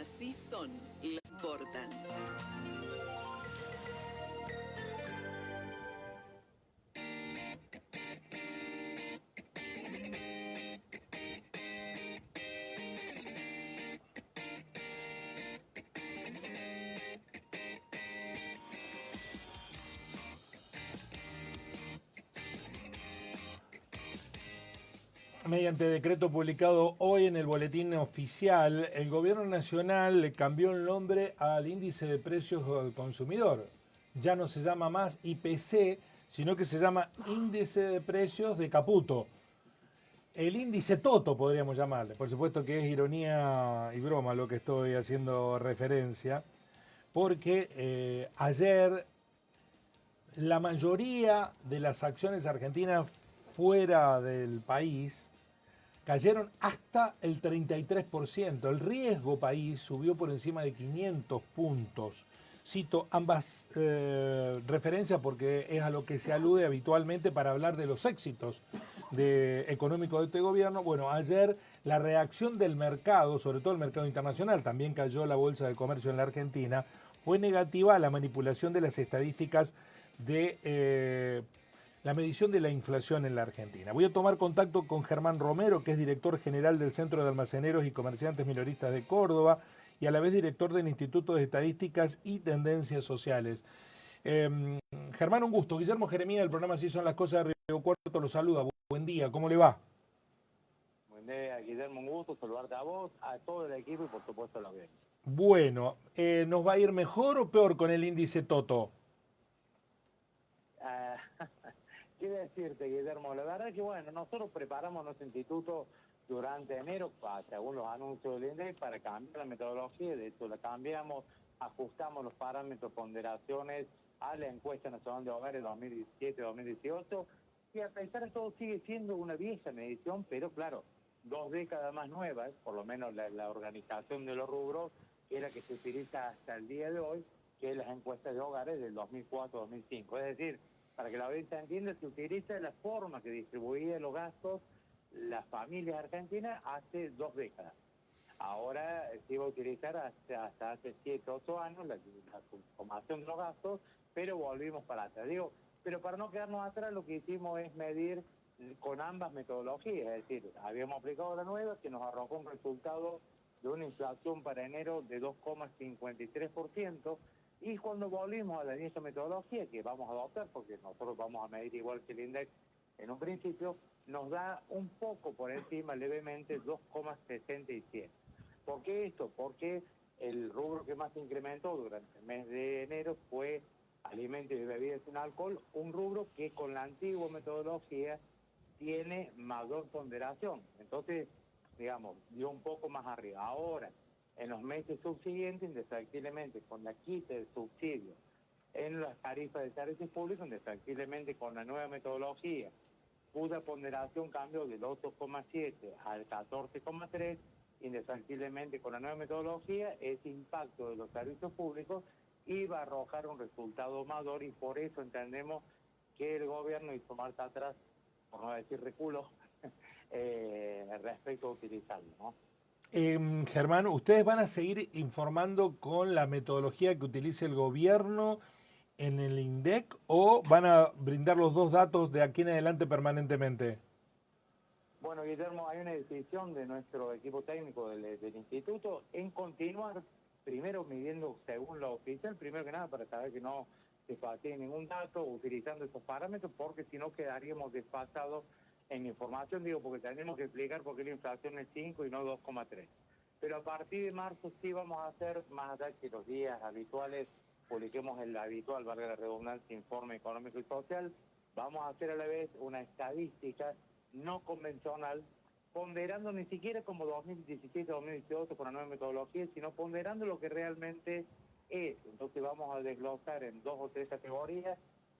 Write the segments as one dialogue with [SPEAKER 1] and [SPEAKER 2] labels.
[SPEAKER 1] Así son, las portan.
[SPEAKER 2] Mediante decreto publicado hoy en el Boletín Oficial, el Gobierno Nacional le cambió el nombre al índice de precios del consumidor. Ya no se llama más IPC, sino que se llama Índice de Precios de Caputo. El índice Toto podríamos llamarle. Por supuesto que es ironía y broma lo que estoy haciendo referencia, porque ayer la mayoría de las acciones argentinas fuera del país cayeron hasta el 33%. El riesgo país subió por encima de 500 puntos. Cito ambas referencias porque es a lo que se alude habitualmente para hablar de los éxitos económicos de este gobierno. Bueno, ayer la reacción del mercado, sobre todo el mercado internacional, también cayó la bolsa de comercio en la Argentina, fue negativa a la manipulación de las estadísticas de la medición de la inflación en la Argentina. Voy a tomar contacto con Germán Romero, que es director general del Centro de Almaceneros y Comerciantes Minoristas de Córdoba y a la vez director del Instituto de Estadísticas y Tendencias Sociales. Germán, un gusto. Guillermo Jeremía, del programa Así son las cosas de Río Cuarto, lo saluda. Buen día, ¿cómo le va?
[SPEAKER 3] Buen día, Guillermo, un gusto saludarte a vos, a todo el equipo y por supuesto a la audiencia.
[SPEAKER 2] Bueno, ¿nos va a ir mejor o peor con el índice Toto?
[SPEAKER 3] Ah, ¿Qué decirte, Guillermo? La verdad es que, bueno, nosotros preparamos nuestro instituto durante enero, según los anuncios del INDEC, para cambiar la metodología. De hecho, la cambiamos, ajustamos los parámetros, ponderaciones a la encuesta nacional de hogares 2017-2018. Y a pesar de todo, sigue siendo una vieja medición, pero claro, 2 décadas más nuevas, por lo menos la organización de los rubros, que es la que se utiliza hasta el día de hoy, que es las encuestas de hogares del 2004-2005. Es decir, para que la audiencia entienda, se utiliza la forma que distribuían los gastos las familias argentinas hace 2 décadas. Ahora se iba a utilizar hasta hace 7, 8 años la transformación de los gastos, pero volvimos para atrás. Digo, pero para no quedarnos atrás, lo que hicimos es medir con ambas metodologías, es decir, habíamos aplicado la nueva que nos arrojó un resultado de una inflación para enero de 2,53%, y cuando volvimos a la vieja metodología que vamos a adoptar, porque nosotros vamos a medir igual que el INDEC en un principio, nos da un poco por encima, levemente, 2,67. ¿Por qué esto? Porque el rubro que más se incrementó durante el mes de enero fue alimentos y bebidas sin alcohol, un rubro que con la antigua metodología tiene mayor ponderación. Entonces, digamos, dio un poco más arriba. Ahora, en los meses subsiguientes, indefectiblemente, con la quita del subsidio en las tarifas de servicios públicos, indefectiblemente con la nueva metodología, cuya ponderación cambió del 8,7 al 14,3, indefectiblemente con la nueva metodología, ese impacto de los servicios públicos iba a arrojar un resultado mayor, y por eso entendemos que el gobierno hizo marcha atrás, por no decir reculo, respecto a utilizarlo, ¿no?
[SPEAKER 2] Germán, ¿ustedes van a seguir informando con la metodología que utilice el gobierno en el INDEC o van a brindar los dos datos de aquí en adelante permanentemente?
[SPEAKER 3] Bueno, Guillermo, hay una decisión de nuestro equipo técnico del instituto en continuar primero midiendo según lo oficial, primero que nada para saber que no se fatigue ningún dato utilizando estos parámetros, porque si no quedaríamos desfasados en información, digo, porque tenemos que explicar por qué la inflación es 5 y no 2,3. Pero a partir de marzo sí vamos a hacer, más allá que los días habituales publiquemos el habitual, valga la redundancia, informe económico y social, vamos a hacer a la vez una estadística no convencional, ponderando ni siquiera como 2017-2018 con la nueva metodología, sino ponderando lo que realmente es. Entonces vamos a desglosar en 2 o 3 categorías.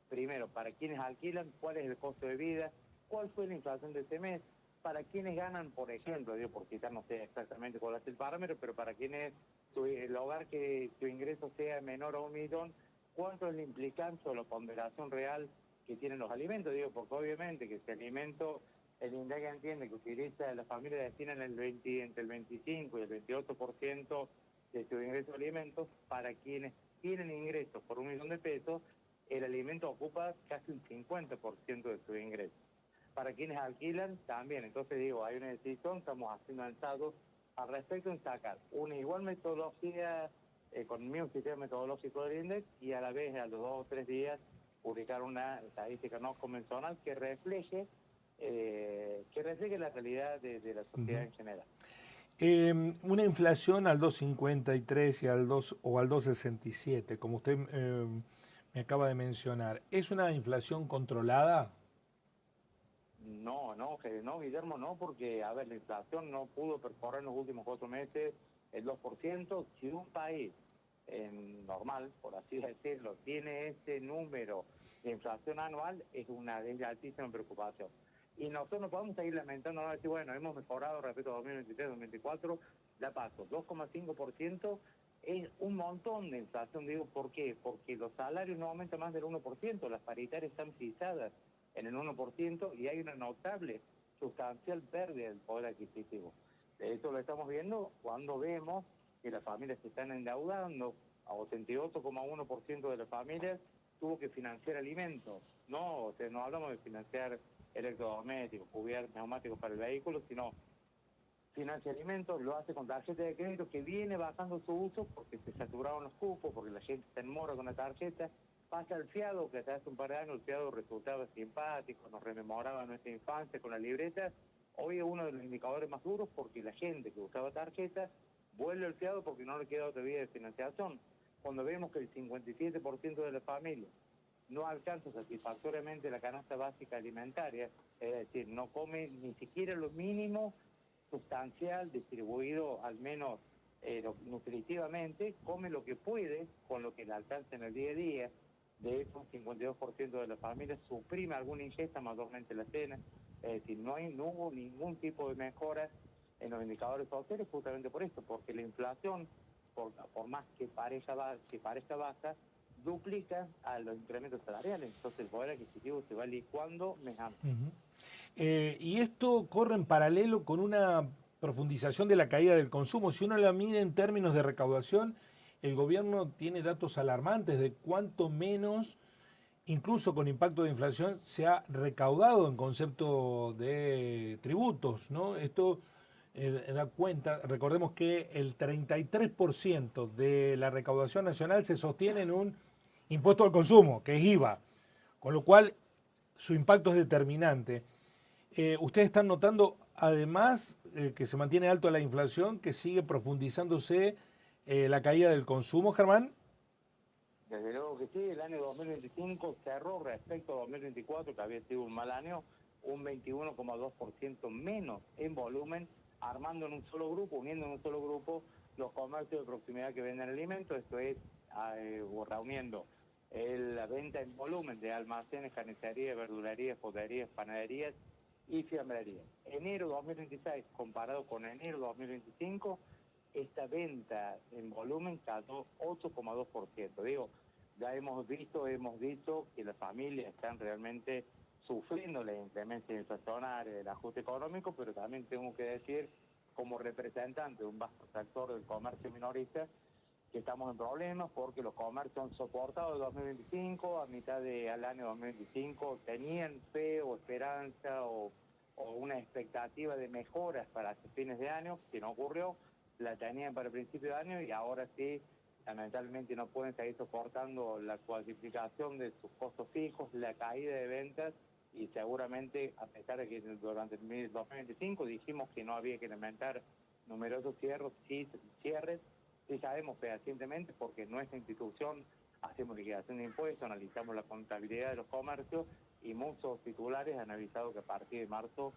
[SPEAKER 3] Primero, para quienes alquilan, cuál es el costo de vida, cuál fue la inflación de este mes, para quienes ganan, por ejemplo, digo, por citar, no sé exactamente cuál es el parámetro, pero para quienes el hogar que su ingreso sea menor a 1.000.000, cuánto es la implicancia o la ponderación real que tienen los alimentos, digo, porque obviamente que este alimento, el INDEC entiende que utiliza, las familias destinan entre el 25 y el 28% de su ingreso de alimentos. Para quienes tienen ingresos por 1.000.000 de pesos, el alimento ocupa casi un 50% de su ingreso. Para quienes alquilan, también. Entonces digo, hay una decisión, estamos haciendo alzados al respecto en sacar una igual metodología, con el mismo sistema metodológico del INDEX, y a la vez a los 2 o 3 días publicar una estadística no convencional que refleje la realidad de la sociedad en general.
[SPEAKER 2] Una inflación al 2,53 y al 2 o al 2,67, como usted me acaba de mencionar, ¿es una inflación controlada?
[SPEAKER 3] No, Guillermo, no, porque, a ver, la inflación no pudo perforar en los últimos 4 meses el 2%. Si un país normal, por así decirlo, tiene ese número de inflación anual, es de altísima preocupación. Y nosotros no podemos seguir lamentando, no decir, bueno, hemos mejorado respecto a 2023, 2024, la paso, 2,5% es un montón de inflación. Digo, ¿por qué? Porque los salarios no aumentan más del 1%, las paritarias están fijadas en el 1% y hay una notable, sustancial pérdida del poder adquisitivo. Esto lo estamos viendo cuando vemos que las familias se están endeudando. A 88,1% de las familias tuvo que financiar alimentos. No hablamos de financiar electrodomésticos, cubiertos, neumáticos para el vehículo, sino financia alimentos, lo hace con tarjeta de crédito, que viene bajando su uso porque se saturaron los cupos, porque la gente está en mora con la tarjeta. Pasa el fiado, que hasta hace un par de años el fiado resultaba simpático, nos rememoraba nuestra infancia con la libreta. Hoy es uno de los indicadores más duros porque la gente que usaba tarjeta vuelve el fiado porque no le queda otra vía de financiación. Cuando vemos que el 57% de las familias no alcanza satisfactoriamente la canasta básica alimentaria, es decir, no come ni siquiera lo mínimo sustancial distribuido al menos nutritivamente, come lo que puede con lo que le alcanza en el día a día. De hecho, un 52% de las familias suprime alguna ingesta, mayormente la cena. Es decir, no hubo ningún tipo de mejora en los indicadores sociales justamente por esto, porque la inflación, por más que parezca baja, duplica a los incrementos salariales. Entonces el poder adquisitivo se va licuando mes a mes.
[SPEAKER 2] Y esto corre en paralelo con una profundización de la caída del consumo. Si uno la mide en términos de recaudación, el gobierno tiene datos alarmantes de cuánto menos, incluso con impacto de inflación, se ha recaudado en concepto de tributos, ¿no? Esto da cuenta, recordemos que el 33% de la recaudación nacional se sostiene en un impuesto al consumo, que es IVA, con lo cual su impacto es determinante. Ustedes están notando, además, que se mantiene alto la inflación, que sigue profundizándose la caída del consumo, Germán.
[SPEAKER 3] Desde luego que sí, el año 2025 cerró respecto a 2024, que había sido un mal año, un 21,2% menos en volumen, armando en un solo grupo, uniendo en un solo grupo los comercios de proximidad que venden alimentos, esto es, reuniendo la venta en volumen de almacenes, carnicerías, verdulerías, poderías, panaderías y fiambrerías. Enero 2026 comparado con enero 2025, esta venta en volumen cayó 8,2%. Digo, ya hemos dicho que las familias están realmente sufriendo la inclemencia inflacionaria, el ajuste económico, pero también tengo que decir, como representante de un vasto sector del comercio minorista, que estamos en problemas porque los comercios han soportado el 2025, a mitad del año 2025 tenían fe o esperanza o una expectativa de mejoras para fines de año, que no ocurrió, la tenían para el principio de año y ahora sí, lamentablemente no pueden seguir soportando la cuadriplicación de sus costos fijos, la caída de ventas, y seguramente, a pesar de que durante el 2025 dijimos que no había que lamentar numerosos cierres, sí sabemos fehacientemente, porque nuestra institución hacemos liquidación de impuestos, analizamos la contabilidad de los comercios, y muchos titulares han avisado que a partir de marzo,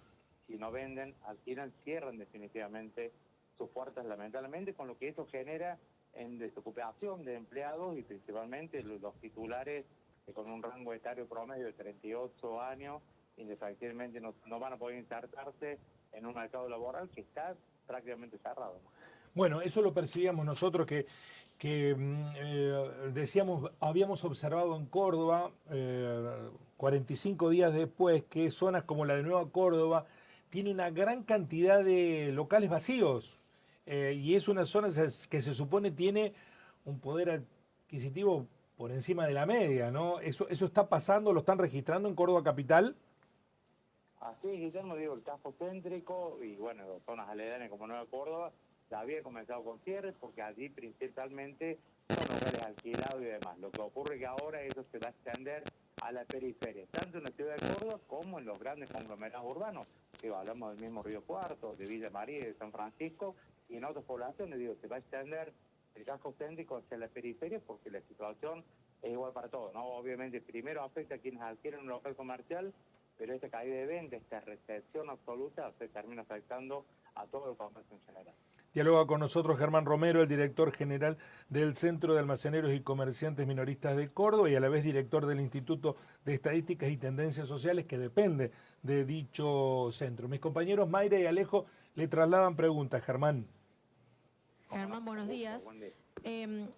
[SPEAKER 3] si no venden, alquilan, cierran definitivamente sus puertas, lamentablemente, con lo que eso genera en desocupación de empleados y principalmente los titulares con un rango etario promedio de 38 años, indefectiblemente no van a poder insertarse en un mercado laboral que está prácticamente cerrado.
[SPEAKER 2] Bueno, eso lo percibíamos nosotros que decíamos, habíamos observado en Córdoba, 45 días después, que zonas como la de Nueva Córdoba tiene una gran cantidad de locales vacíos. y es una zona que se supone tiene un poder adquisitivo por encima de la media, ¿no? Eso está pasando, lo están registrando en Córdoba Capital.
[SPEAKER 3] Así es, Guillermo, digo, el casco céntrico y bueno, zonas aledañas como Nueva Córdoba, ya había comenzado con cierres porque allí principalmente son hogares alquilados y demás. Lo que ocurre que ahora eso se va a extender a la periferia, tanto en la ciudad de Córdoba como en los grandes conglomerados urbanos. Digo, hablamos del mismo Río Cuarto, de Villa María y de San Francisco, y en otras poblaciones, digo, se va a extender el casco céntrico hacia la periferia porque la situación es igual para todos, ¿no? Obviamente primero afecta a quienes adquieren un local comercial, pero esta caída de venta, esta recesión absoluta, se termina afectando a todo el comercio en general.
[SPEAKER 2] Dialoga con nosotros Germán Romero, el director general del Centro de Almaceneros y Comerciantes Minoristas de Córdoba y a la vez director del Instituto de Estadísticas y Tendencias Sociales que depende de dicho centro. Mis compañeros Mayra y Alejo le trasladan preguntas, Germán.
[SPEAKER 4] Germán, buenos días.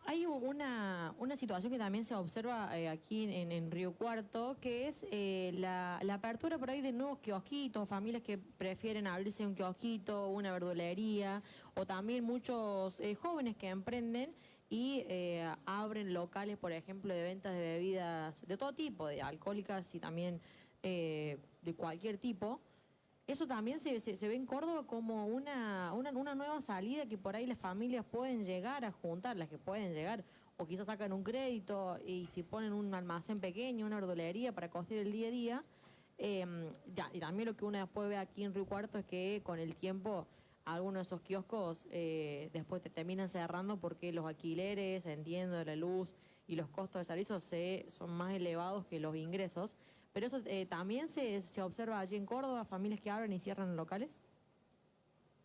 [SPEAKER 4] Hay una situación que también se observa aquí en Río Cuarto, que es la apertura por ahí de nuevos kiosquitos, familias que prefieren abrirse un kiosquito, una verdulería, o también muchos jóvenes que emprenden y abren locales, por ejemplo, de ventas de bebidas de todo tipo, de alcohólicas y también de cualquier tipo. Eso también se ve en Córdoba como una nueva salida que por ahí las familias pueden llegar a juntar, las que pueden llegar, o quizás sacan un crédito y si ponen un almacén pequeño, una verdulería para costear el día a día. Y también lo que uno después ve aquí en Río Cuarto es que con el tiempo algunos de esos kioscos después te terminan cerrando porque los alquileres, entiendo, de la luz y los costos de servicios son más elevados que los ingresos. Pero eso también se observa allí en Córdoba, familias que abren y cierran locales.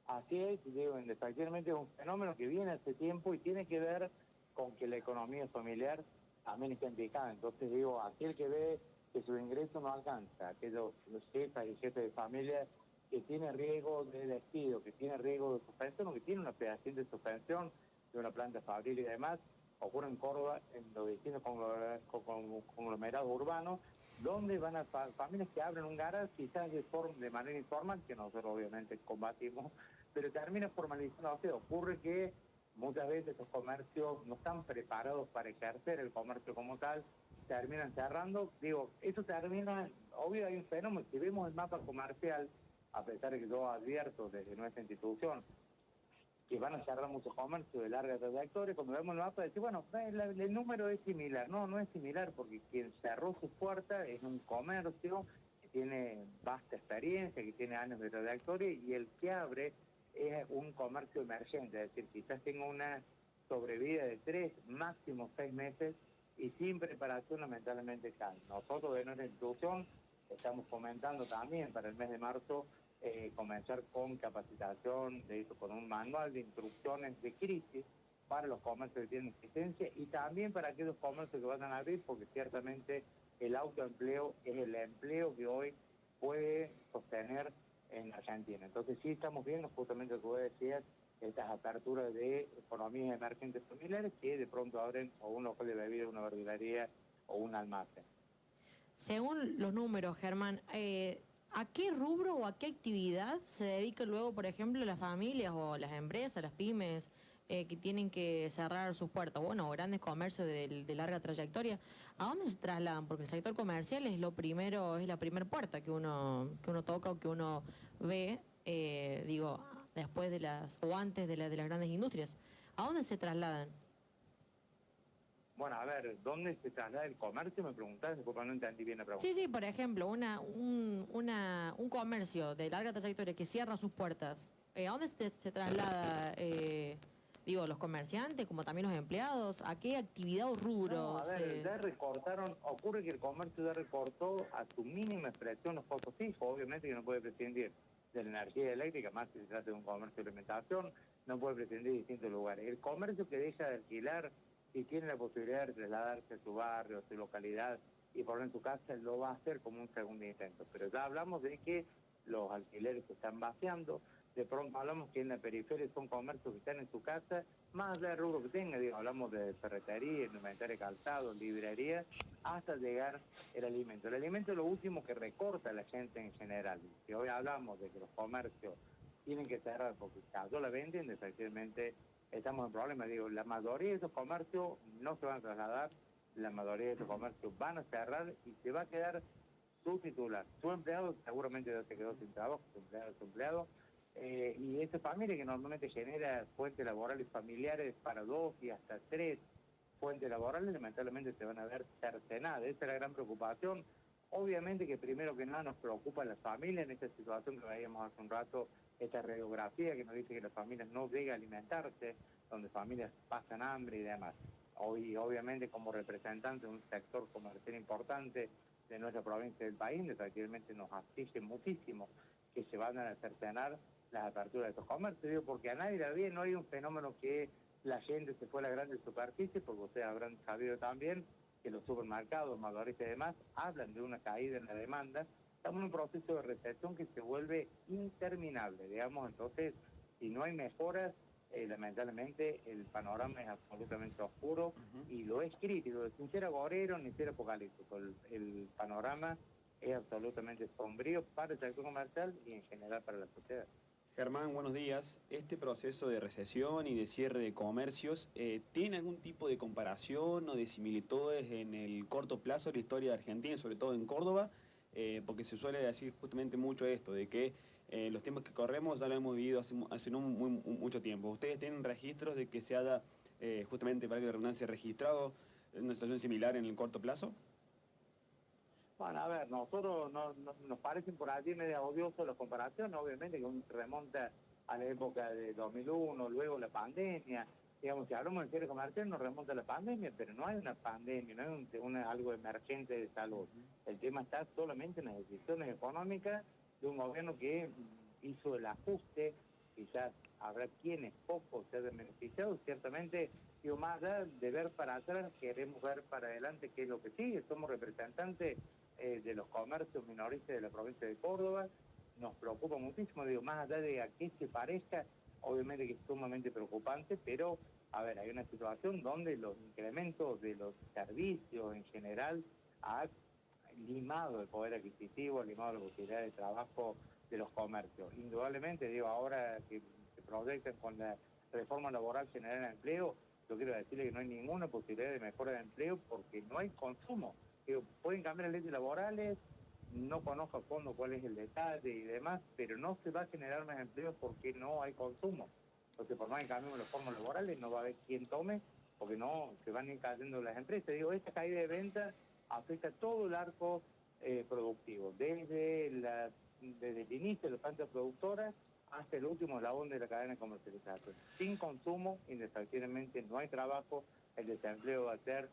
[SPEAKER 3] Así es, digo, efectivamente es un fenómeno que viene hace tiempo y tiene que ver con que la economía familiar también está indicada. Entonces digo, aquel que ve que su ingreso no alcanza, aquellos los jefes y jefes de familia que tiene riesgo de despido, que tiene riesgo de suspensión o que tiene una operación de suspensión de una planta fabril y demás, ocurre en Córdoba, en los distintos conglomerados urbanos, donde van a familias que abren un garage quizás de manera informal, que nosotros obviamente combatimos, pero termina formalizándose. Ocurre que muchas veces estos comercios no están preparados para ejercer el comercio como tal, terminan cerrando. Digo, eso termina, obvio hay un fenómeno, si vemos el mapa comercial, a pesar de que yo advierto desde nuestra institución que van a cerrar muchos comercios de larga trayectoria, cuando vemos el mapa decimos, bueno, el número es similar. No es similar porque quien cerró sus puertas es un comercio que tiene vasta experiencia, que tiene años de trayectoria, y el que abre es un comercio emergente, es decir, quizás tenga una sobrevida de 3, máximo 6 meses y sin preparación lamentablemente cae. Nosotros de nuestra institución estamos comentando también para el mes de marzo comenzar con capacitación, con un manual de instrucciones de crisis para los comercios que tienen existencia y también para aquellos comercios que van a abrir, porque ciertamente el autoempleo es el empleo que hoy puede sostener en Argentina. Entonces sí estamos viendo justamente lo que vos decías, estas aperturas de economías emergentes familiares que de pronto abren o un local de bebida, una verdulería o un almacén.
[SPEAKER 4] Según los números, Germán, ¿a qué rubro o a qué actividad se dedica luego, por ejemplo, las familias o las empresas, las pymes, que tienen que cerrar sus puertas? Bueno, grandes comercios de larga trayectoria. ¿A dónde se trasladan? Porque el sector comercial es lo primero, es la primera puerta que uno toca o que uno ve, después de o antes de las grandes industrias. ¿A dónde se trasladan?
[SPEAKER 3] Bueno, a ver, ¿dónde se traslada el comercio? Me preguntás, disculpa, no entendí bien la pregunta.
[SPEAKER 4] Sí, por ejemplo, un comercio de larga trayectoria que cierra sus puertas, ¿a dónde se traslada, los comerciantes, como también los empleados? ¿A qué actividad o rubro?
[SPEAKER 3] No, a ver, ya recortaron, ocurre que el comercio ya recortó a su mínima expresión los costos fijos, obviamente que no puede prescindir de la energía eléctrica, más si se trata de un comercio de alimentación, no puede prescindir de distintos lugares. El comercio que deja de alquilar, si tiene la posibilidad de trasladarse a su barrio, a su localidad y poner en su casa, lo va a hacer como un segundo intento. Pero ya hablamos de que los alquileres se están vaciando, de pronto hablamos que en la periferia son comercios que están en su casa, más allá del rubro que tenga, hablamos de ferretería, indumentaria, calzado, librería, hasta llegar el alimento. El alimento es lo último que recorta la gente en general. Si hoy hablamos de que los comercios tienen que cerrar porque cayó la venta y efectivamente estamos en problemas. Digo, la mayoría de esos comercios no se van a trasladar, la mayoría de esos comercios van a cerrar y se va a quedar su titular, su empleado seguramente ya se quedó sin trabajo, su empleado, y esa familia que normalmente genera fuentes laborales familiares para 2 y hasta 3 fuentes laborales, lamentablemente se van a ver cercenadas. Esa es la gran preocupación. Obviamente que primero que nada nos preocupa la familia en esta situación que veíamos hace un rato, esta radiografía que nos dice que las familias no llegan a alimentarse, donde familias pasan hambre y demás. Hoy, obviamente, como representante de un sector comercial importante de nuestra provincia del país, efectivamente nos aflige muchísimo que se van a cercenar las aperturas de estos comercios. Digo, porque a nadie le viene, no hay un fenómeno que la gente se fue a la grande superficie, porque ustedes habrán sabido también que los supermercados, mayoristas y demás, hablan de una caída en la demanda. Estamos en un proceso de recesión que se vuelve interminable, digamos. Entonces, si no hay mejoras, lamentablemente el panorama es absolutamente oscuro y lo es crítico, sin ser agorero ni ser apocalíptico. El panorama es absolutamente sombrío para el sector comercial y en general para la sociedad.
[SPEAKER 5] Germán, buenos días. Este proceso de recesión y de cierre de comercios, ¿tiene algún tipo de comparación o de similitudes en el corto plazo de la historia de Argentina, sobre todo en Córdoba? Porque se suele decir justamente mucho esto, de que los tiempos que corremos ya lo hemos vivido hace no mucho tiempo. ¿Ustedes tienen registros de que se haya, justamente para que la redundancia, registrado una situación similar en el corto plazo?
[SPEAKER 3] Bueno, a ver, nosotros nos parecen por allí medio odioso las comparaciones, obviamente que uno remonta a la época de 2001, luego la pandemia. Digamos, si hablamos de cierre comercial nos remonta a la pandemia, pero no hay una pandemia, no hay algo emergente de salud. El tema está solamente en las decisiones económicas de un gobierno que hizo el ajuste. Quizás habrá quienes pocos se hayan beneficiado, ciertamente. Digo, más allá de ver para atrás, queremos ver para adelante qué es lo que sigue. Somos representantes de los comercios minoristas de la provincia de Córdoba. Nos preocupa muchísimo, digo, más allá de a qué se parezca, obviamente que es sumamente preocupante, pero, a ver, hay una situación donde los incrementos de los servicios en general ha limado el poder adquisitivo, ha limado la posibilidad de trabajo de los comercios. Indudablemente, digo, ahora que se proyectan con la reforma laboral general de empleo, yo quiero decirle que no hay ninguna posibilidad de mejora de empleo porque no hay consumo. Digo, pueden cambiar las leyes laborales, no conozco a fondo cuál es el detalle y demás, pero no se va a generar más empleo porque no hay consumo. Entonces, por más que cambiemos las formas laborales, no va a haber quien tome, porque no se van a ir cayendo las empresas. Digo, esta caída de ventas afecta todo el arco productivo, desde el inicio de las plantas productoras hasta el último eslabón de la cadena de comercialización. Sin consumo, indefectiblemente no hay trabajo, el desempleo va a ser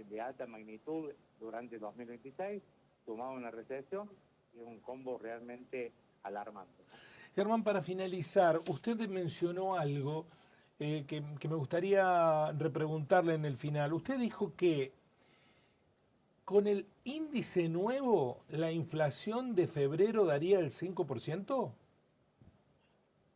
[SPEAKER 3] de alta magnitud durante 2026, sumado a una recesión, y un combo realmente alarmante.
[SPEAKER 2] Germán, para finalizar, usted mencionó algo que me gustaría repreguntarle en el final. Usted dijo que con el índice nuevo, la inflación de febrero daría el 5%.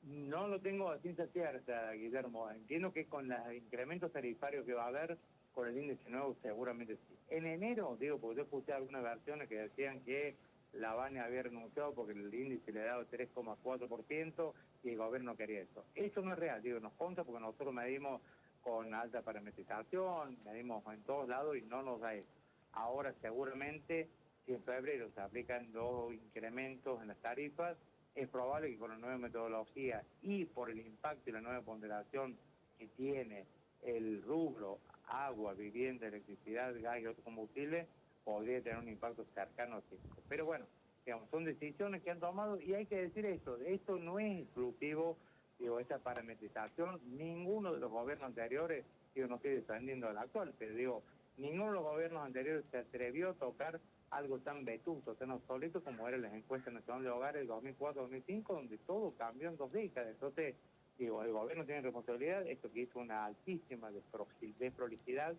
[SPEAKER 3] No lo tengo a ciencia cierta, Guillermo. Entiendo que con los incrementos tarifarios que va a haber, con el índice nuevo seguramente sí. En enero, digo, porque yo escuché algunas versiones que decían que la Habana había renunciado porque el índice le daba 3,4% y el gobierno quería eso. Eso no es real, digo, nos consta porque nosotros medimos con alta parametrización, medimos en todos lados y no nos da eso. Ahora seguramente, si en febrero se aplican los incrementos en las tarifas, es probable que con la nueva metodología y por el impacto y la nueva ponderación que tiene el rubro agua, vivienda, electricidad, gas y otros combustibles, podría tener un impacto cercano a 5. Pero bueno, digamos, son decisiones que han tomado y hay que decir esto no es exclusivo, digo, esta parametrización, ninguno de los gobiernos anteriores, digo, no estoy defendiendo al actual, pero digo, ninguno de los gobiernos anteriores se atrevió a tocar algo tan vetusto, tan obsoleto como eran las encuestas nacionales de hogares del 2004-2005, donde todo cambió en 2 décadas. Entonces, digo, el gobierno tiene responsabilidad, esto que hizo una altísima desprolijidad,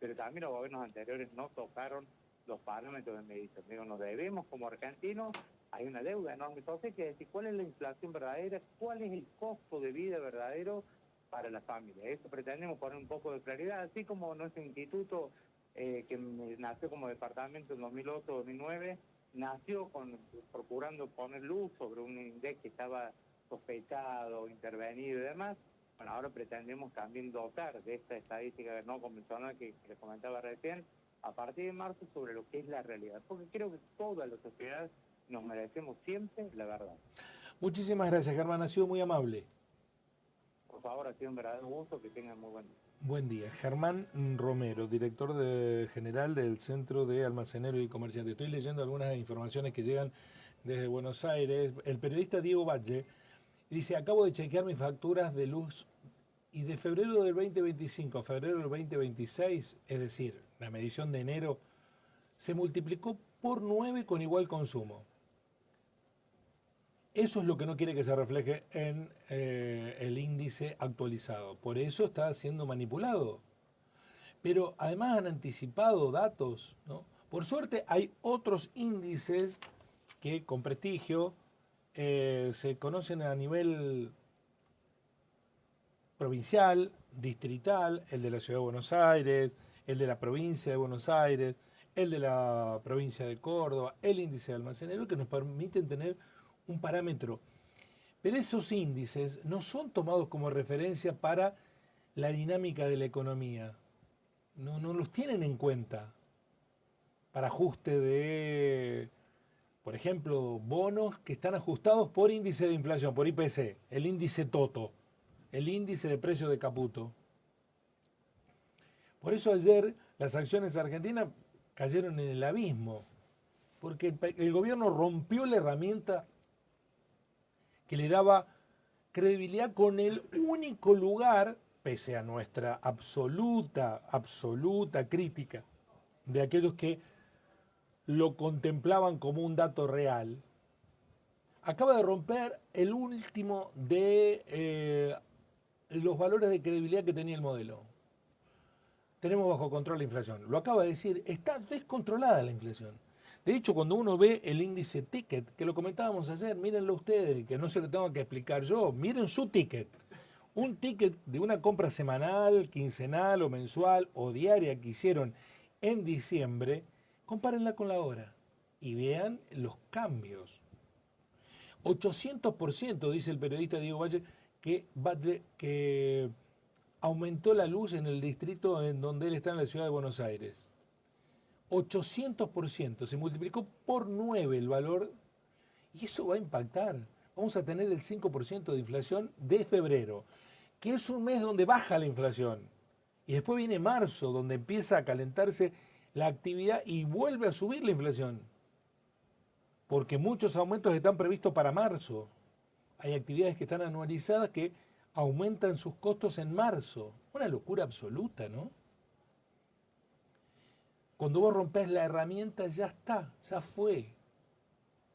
[SPEAKER 3] pero también los gobiernos anteriores no tocaron los parámetros de medición. Digo, nos debemos como argentinos, hay una deuda enorme. Entonces, hay que decir cuál es la inflación verdadera, cuál es el costo de vida verdadero para la familia. Eso pretendemos poner un poco de claridad, así como nuestro instituto, que nació como departamento en 2008-2009, nació procurando poner luz sobre un index que estaba sospechado, intervenido y demás. Bueno, ahora pretendemos también dotar de esta estadística no convencional que les comentaba recién, a partir de marzo, sobre lo que es la realidad. Porque creo que toda la sociedad nos merecemos siempre la verdad.
[SPEAKER 2] Muchísimas gracias, Germán, ha sido muy amable.
[SPEAKER 3] Por favor, ha sido un verdadero gusto, que tengan muy buen día.
[SPEAKER 2] Buen día. Germán Romero, director general del Centro de Almaceneros y Comerciantes. Estoy leyendo algunas informaciones que llegan desde Buenos Aires. El periodista Diego Valle dice, acabo de chequear mis facturas de luz y de febrero del 2025 a febrero del 2026, es decir, la medición de enero, se multiplicó por 9 con igual consumo. Eso es lo que no quiere que se refleje en el índice actualizado. Por eso está siendo manipulado. Pero además han anticipado datos, ¿no? Por suerte hay otros índices que con prestigio se conocen a nivel provincial, distrital, el de la Ciudad de Buenos Aires, el de la provincia de Buenos Aires, el de la provincia de Córdoba, el índice de almacenero, que nos permiten tener un parámetro. Pero esos índices no son tomados como referencia para la dinámica de la economía. No los tienen en cuenta para ajuste de, por ejemplo, bonos que están ajustados por índice de inflación, por IPC, el índice Toto, el índice de precios de Caputo. Por eso ayer las acciones argentinas cayeron en el abismo, porque el gobierno rompió la herramienta que le daba credibilidad con el único lugar, pese a nuestra absoluta crítica de aquellos que lo contemplaban como un dato real, acaba de romper el último de los valores de credibilidad que tenía el modelo. Tenemos bajo control la inflación. Lo acaba de decir, está descontrolada la inflación. De hecho, cuando uno ve el índice ticket, que lo comentábamos ayer, mírenlo ustedes, que no se lo tengo que explicar yo, miren su ticket. Un ticket de una compra semanal, quincenal o mensual o diaria que hicieron en diciembre, compárenla con la hora y vean los cambios. 800%, dice el periodista Diego Valle, que aumentó la luz en el distrito en donde él está, en la ciudad de Buenos Aires. 800%, se multiplicó por 9 el valor y eso va a impactar. Vamos a tener el 5% de inflación de febrero, que es un mes donde baja la inflación. Y después viene marzo, donde empieza a calentarse la actividad y vuelve a subir la inflación. Porque muchos aumentos están previstos para marzo. Hay actividades que están anualizadas que aumentan sus costos en marzo. Una locura absoluta, ¿no? Cuando vos rompés la herramienta ya está, ya fue.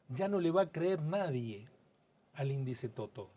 [SPEAKER 2] Ya no le va a creer nadie al índice Toto.